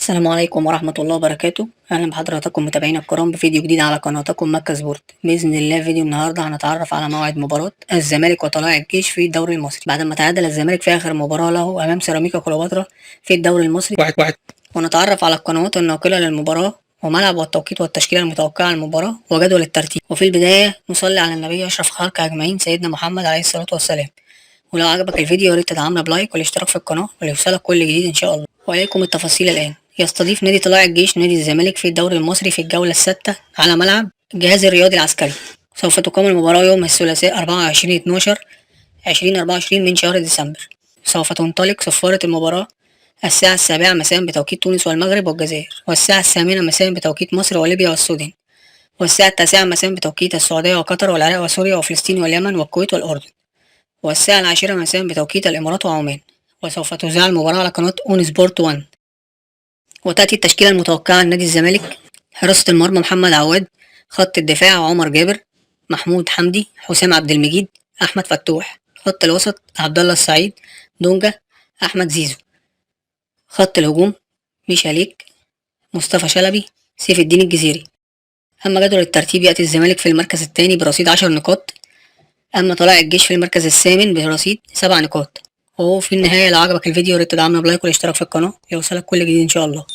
السلام عليكم ورحمة الله وبركاته. أهلا بحضراتكم متابعينا الكرام بفيديو جديد على قناتكم مكة سبورت. بإذن الله فيديو النهاردة هنتعرف على موعد مباراة الزمالك وطلائع الجيش في الدوري المصري بعد ما تعادل الزمالك في آخر مباراة له أمام سيراميكا كليوباترا في الدوري المصري 1-1، ونتعرف على القنوات الناقلة للمباراة وملعب والتوقيت والتشكيلة المتوقعة للمباراة وجدول الترتيب. وفي البداية نصلي على النبي أشرف خلق أجمعين سيدنا محمد عليه الصلاة والسلام. ولو عجبك الفيديو ياريت تدعمنا بلايك والاشتراك في القناة وليوصلك كل جديد إن شاء الله. وإليكم التفاصيل الآن. يستضيف نادي طلائع الجيش نادي الزمالك في الدوري المصري في الجولة السادسة على ملعب الجهاز الرياضي العسكري. سوف تقام المباراة يوم الثلاثاء 24/12/2024 من شهر ديسمبر. سوف تنطلق صفارة المباراة الساعة 7 مساء بتوقيت تونس والمغرب والجزائر، والساعة 8 مساء بتوقيت مصر وليبيا والسودان، والساعة 9 مساء بتوقيت السعودية وقطر والعراق وسوريا وفلسطين واليمن والكويت والأردن، والساعة 10 مساء بتوقيت الإمارات وعمان. وسوف تذاع المباراة على قناة أون سبورت 1. وتأتي التشكيلة المتوقعة لنادي الزمالك: حراسة المرمى محمد عواد، خط الدفاع عمر جابر، محمود حمدي، حسام عبد المجيد، أحمد فتوح، خط الوسط عبد الله السعيد، دونجا، أحمد زيزو، خط الهجوم ميشاليك، مصطفى شلبي، سيف الدين الجزيري. أما جدول الترتيب يأتي الزمالك في المركز الثاني برصيد 10 نقاط، أما طلائع الجيش في المركز الثامن برصيد 7 نقاط. وفي النهاية لو عجبك الفيديو ياريت تدعمنا بلايك والاشتراك في القناة ليوصلك كل جديد إن شاء الله.